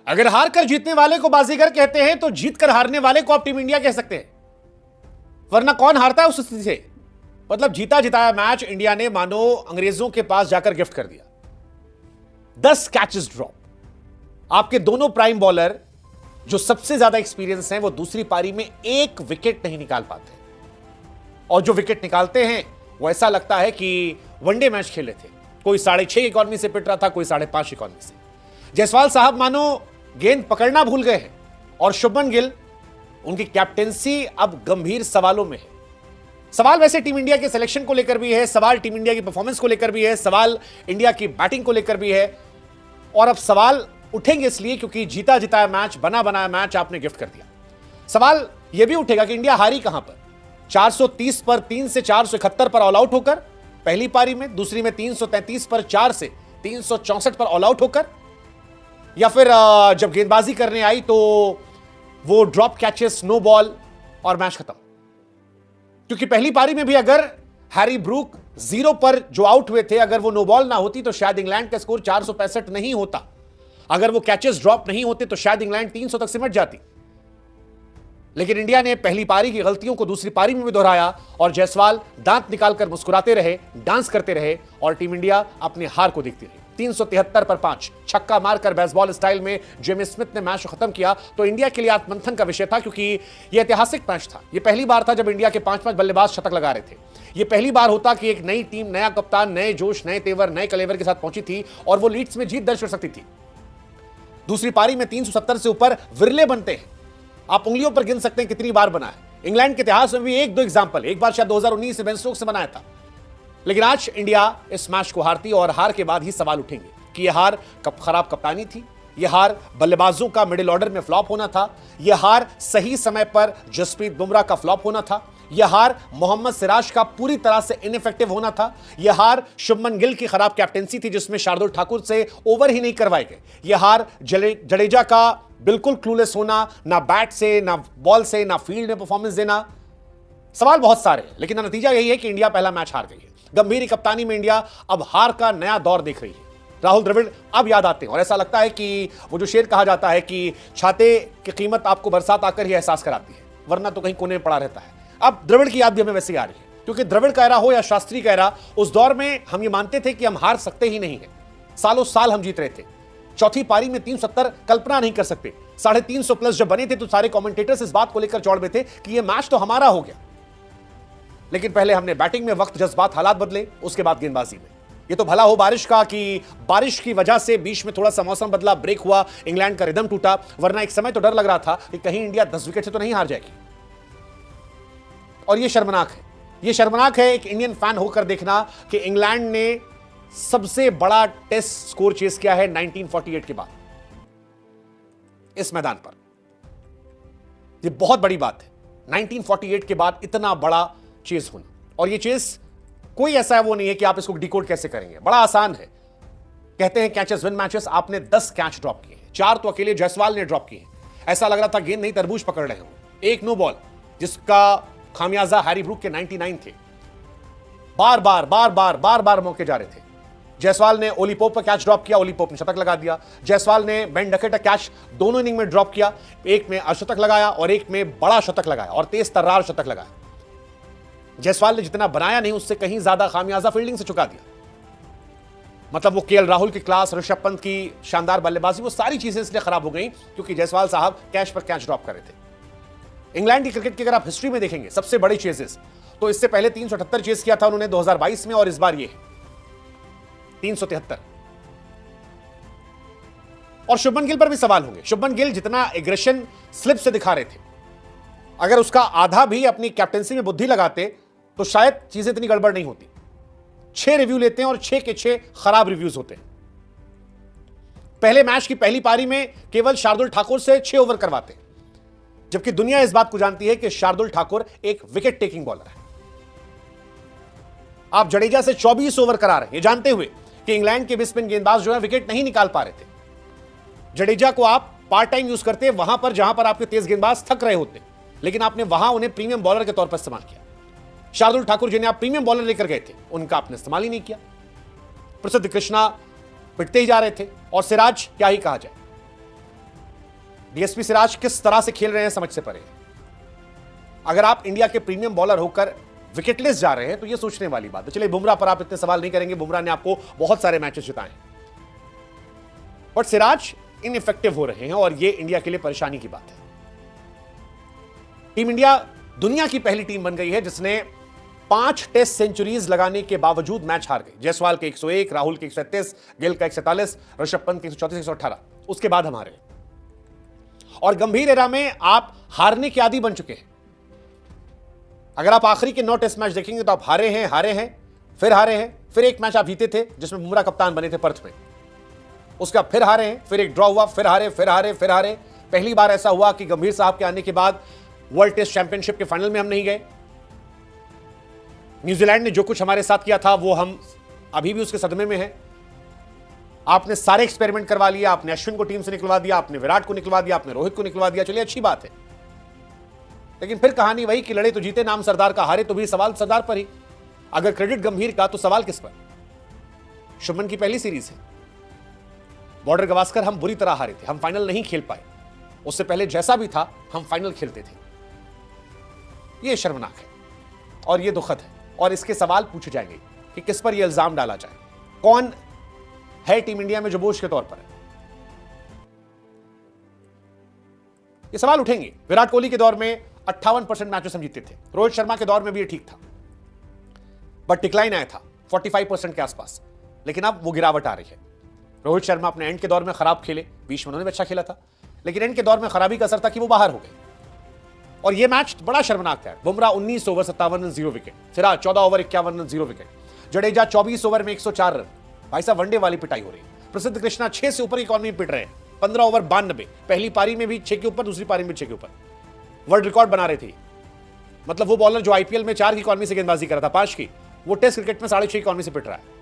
अगर हार कर जीतने वाले को बाजीगर कहते हैं तो जीत कर हारने वाले को आप टीम इंडिया कह सकते हैं, वरना कौन हारता है उस स्थिति से। मतलब जीता जिताया मैच इंडिया ने मानो अंग्रेजों के पास जाकर गिफ्ट कर दिया। 10 कैचेस ड्रॉप। आपके दोनों प्राइम बॉलर जो सबसे ज्यादा एक्सपीरियंस हैं वो दूसरी पारी में एक विकेट नहीं निकाल पाते, और जो विकेट निकालते हैं वो ऐसा लगता है कि वनडे मैच खेले थे। कोई 6.5 इकॉनमी से पिट रहा था, कोई 5.5 इकॉनमी से। जायसवाल साहब मानो गेंद पकड़ना भूल गए हैं, और शुभमन गिल, उनकी कैप्टेंसी अब गंभीर सवालों में है। सवाल वैसे टीम इंडिया के सिलेक्शन को लेकर भी है, सवाल टीम इंडिया की परफॉर्मेंस को लेकर भी है, सवाल इंडिया की बैटिंग को लेकर भी है, और अब सवाल उठेंगे इसलिए क्योंकि जीता जिताया मैच, बना बनाया मैच आपने गिफ्ट कर दिया। सवाल यह भी उठेगा कि इंडिया हारी कहां पर। 430 पर 3 से 471 पर ऑल आउट होकर पहली पारी में, दूसरी में 333 पर 4 से 364 पर ऑल आउट होकर, या फिर जब गेंदबाजी करने आई तो वो ड्रॉप कैचेस, नो बॉल और मैच खत्म। क्योंकि पहली पारी में भी अगर हैरी ब्रूक 0 पर जो आउट हुए थे, अगर वो नो बॉल ना होती तो शायद इंग्लैंड का स्कोर 465 नहीं होता। अगर वो कैचेस ड्रॉप नहीं होते तो शायद इंग्लैंड 300 तक सिमट जाती। लेकिन इंडिया ने पहली पारी की गलतियों को दूसरी पारी में भी दोहराया, और जायसवाल दांत निकालकर मुस्कुराते रहे, डांस करते रहे, और टीम इंडिया अपने हार को देखती रही। 373 पर 5 छक्का मारकर बेसबॉल स्टाइल में जेमी स्मिथ ने मैच खत्म किया। तो इंडिया के लिए आत्ममंथन का विषय था, क्योंकि यह ऐतिहासिक मैच था। यह पहली बार था जब इंडिया के 5 बल्लेबाज शतक लगा रहे थे। यह पहली बार होता कि एक नई टीम, नया कप्तान, नए जोश, नए तेवर, नए कलेवर के साथ पहुंची थी, और वो लीड्स में जीत दर्ज कर सकती थी। दूसरी पारी में 370 से ऊपर विरले बनते हैं। आप उंगलियों पर गिन सकते हैं कितनी बार बना है। इंग्लैंड के इतिहास में भी 1-2 एग्जांपल, एक बार शायद 2019 से बेन स्टोक्स से बनाया था। लेकिन आज इंडिया इस मैच को हारती, और हार के बाद ही सवाल उठेंगे कि यह हार खराब कप्तानी थी, यह हार बल्लेबाजों का मिडिल ऑर्डर में फ्लॉप होना था, यह हार सही समय पर जसप्रीत बुमराह का फ्लॉप होना था, यह हार मोहम्मद सिराज का पूरी तरह से इनइफेक्टिव होना था, यह हार शुभमन गिल की खराब कैप्टेंसी थी जिसमें शार्दुल ठाकुर से ओवर ही नहीं करवाए गए, यह हार जडेजा का बिल्कुल क्लूलेस होना, ना बैट से, ना बॉल से, ना फील्ड में परफॉर्मेंस देना। सवाल बहुत सारे हैं, लेकिन नतीजा यही है कि इंडिया पहला मैच हार गई है। गंभीर कप्तानी में इंडिया अब हार का नया दौर देख रही है। राहुल द्रविड़ अब याद आते हैं, और ऐसा लगता है कि वो जो शेर कहा जाता है कि छाते की कीमत आपको बरसात आकर ही एहसास कराती है, वरना तो कहीं कोने में पड़ा रहता है। अब द्रविड़ की याद भी हमें वैसे ही आ रही है, क्योंकि द्रविड़ का एरा हो या शास्त्री का एरा, उस दौर में हम ये मानते थे कि हम हार सकते ही नहीं है। सालों साल हम जीत रहे थे। चौथी पारी में 370 कल्पना नहीं कर सकते। 350 प्लस जब बने थे तो सारे कमेंटेटर्स इस बात को लेकर चौड़ में थे कि ये मैच तो हमारा हो गया। लेकिन पहले हमने बैटिंग में वक्त, जज्बात, हालात बदले, उसके बाद गेंदबाजी में। ये तो भला हो बारिश का कि बारिश की वजह से बीच में थोड़ा सा मौसम बदला, ब्रेक हुआ, इंग्लैंड का रिदम टूटा, वरना एक समय तो डर लग रहा था कि कहीं इंडिया 10 विकेट से तो नहीं हार जाएगी। और ये शर्मनाक है, ये शर्मनाक है एक इंडियन फैन होकर देखना कि इंग्लैंड ने सबसे बड़ा टेस्ट स्कोर चेस किया है 1948 के बाद इस मैदान पर। ये बहुत बड़ी बात है, 1948 के बाद इतना बड़ा चेस होना। और ये चेस कोई ऐसा वो नहीं है कि आप इसको डिकोड कैसे करेंगे, बड़ा आसान है। कहते हैं कैचेस विन मैचेस। आपने 10 कैच ड्रॉप किए, 4 तो अकेले जायसवाल ने ड्रॉप किए। ऐसा लग रहा था गेंद नहीं तरबूज पकड़ रहे हो। एक नो बॉल जिसका खामियाजा हैरी ब्रूक के 99 थे। बार बार मौके जा रहे थे। जायसवाल ने ओली पोप पर कैच ड्रॉप किया, ओली पोप ने शतक लगा दिया। जायसवाल ने बेन डकेट कैच दोनों इनिंग में ड्रॉप किया, एक में अर्धशतक लगाया और एक में बड़ा शतक लगाया और तेज तर्रार शतक लगाया। जायसवाल ने जितना बनाया नहीं उससे कहीं ज्यादा खामियाजा फील्डिंग से चुका दिया। मतलब वो केएल राहुल की क्लास, ऋषभ पंत की शानदार बल्लेबाजी, वो सारी चीजें इसलिए खराब हो गई क्योंकि जायसवाल साहब कैच पर कैच ड्रॉप कर रहे थे। इंग्लैंड की क्रिकेट की अगर आप हिस्ट्री में देखेंगे सबसे बड़े चेजेस, तो इससे पहले 378 चेस किया था उन्होंने 2022 में, और इस बार ये 373। और शुभमन गिल पर भी सवाल होंगे। शुभमन गिल जितना एग्रेशन स्लिप से दिखा रहे थे, अगर उसका आधा भी अपनी कैप्टेंसी में बुद्धि लगाते तो शायद चीजें इतनी गड़बड़ नहीं होती। 6 रिव्यू लेते हैं और 6 के 6 खराब रिव्यूज होते हैं। पहले मैच की पहली पारी में केवल शार्दुल ठाकुर से 6 ओवर करवाते हैं, जबकि दुनिया इस बात को जानती है कि शार्दुल ठाकुर एक विकेट टेकिंग बॉलर है। आप जडेजा से 24 ओवर करा रहे हैं, ये जानते हुए कि इंग्लैंड के स्पिन गेंदबाज जो है विकेट नहीं निकाल पा रहे थे। जडेजा को आप पार्ट टाइम यूज करते वहां पर जहां पर आपके तेज गेंदबाज थक रहे होते, लेकिन आपने वहां उन्हें प्रीमियम बॉलर के तौर पर इस्तेमाल किया। शार्दुल ठाकुर जिन्हें आप प्रीमियम बॉलर लेकर गए थे, उनका आपने इस्तेमाल ही नहीं किया। प्रसिद्ध कृष्णा पिटते ही जा रहे थे, और सिराज क्या ही कहा जाए। डीएसपी सिराज किस तरह से खेल रहे हैं समझ से परे। अगर आप इंडिया के प्रीमियम बॉलर होकर विकेटलेस जा रहे हैं तो यह सोचने वाली बात है। चलिए, बुमराह पर आप इतने सवाल नहीं करेंगे, बुमराह ने आपको बहुत सारे मैचेस जिताए, बट सिराज इनइफेक्टिव हो रहे हैं और यह इंडिया के लिए परेशानी की बात है। टीम इंडिया दुनिया की पहली टीम बन गई है जिसने 5 टेस्ट सेंचुरीज लगाने के बावजूद मैच हार गई। जायसवाल के 101, राहुल के 131, गिल का 147, ऋषभ पंत के 134, 118, उसके बाद हम हारे। और गंभीर एरा में आप हारने के आदी बन चुके हैं। अगर आप आखिरी के 9 टेस्ट मैच देखेंगे तो आप हारे हैं, फिर हारे हैं, फिर एक मैच आप जीते थे जिसमें बुमराह कप्तान बने थे पर्थ में, उसका फिर हारे हैं, फिर एक ड्रॉ हुआ, फिर हारे। पहली बार ऐसा हुआ कि गंभीर साहब के आने के बाद वर्ल्ड टेस्ट चैंपियनशिप के फाइनल में हम नहीं गए। न्यूजीलैंड ने जो कुछ हमारे साथ किया था वो हम अभी भी उसके सदमे में हैं। आपने सारे एक्सपेरिमेंट करवा लिया, आपने अश्विन को टीम से निकलवा दिया, आपने विराट को निकलवा दिया, आपने रोहित को निकलवा दिया, चलिए अच्छी बात है, लेकिन फिर कहानी वही कि लड़े तो जीते नाम सरदार का, हारे तो भी सवाल सरदार पर ही। अगर क्रेडिट गंभीर का तो सवाल किस पर? शुभमन की पहली सीरीज है, बॉर्डर गवास्कर हम बुरी तरह हारे थे, हम फाइनल नहीं खेल पाए। उससे पहले जैसा भी था हम फाइनल खेलते थे। यह शर्मनाक है और यह दुखद है और इसके सवाल पूछे जाएंगे कि किस पर यह इल्जाम डाला जाए, कौन है टीम इंडिया में जो बोझ के तौर पर है। ये सवाल उठेंगे। विराट कोहली के दौर में 58% मैचेस हम जीते थे, रोहित शर्मा के दौर में भी ये ठीक था, बट डिक्लाइन आया था 45% के आसपास, लेकिन अब वो गिरावट आ रही है। रोहित शर्मा अपने एंड के दौर में खराब खेले, बीच में उन्होंने भी अच्छा खेला था, लेकिन एंड के दौर में खराबी का असर था कि वो बाहर हो गए। और ये मैच बड़ा शर्मनाक था। Bumrah 19 over 57 run 0 wicket, Siraj 14 over 51 run 0 wicket, Jadeja 24 over में 104 रन। भाई साहब वनडे वाली पिटाई हो रही है। प्रसिद्ध कृष्णा 6 से ऊपर की इकॉनमी पिट रहे हैं, 15 ओवर 92, पहली पारी में भी 6 के ऊपर, दूसरी पारी में 6 के ऊपर, वर्ल्ड रिकॉर्ड बना रहे थे। मतलब वो बॉलर जो आईपीएल में 4 की इकॉनमी से गेंदबाजी कर रहा था, 5 की, वो टेस्ट क्रिकेट में 6.5 इकॉनमी से पिट रहा है।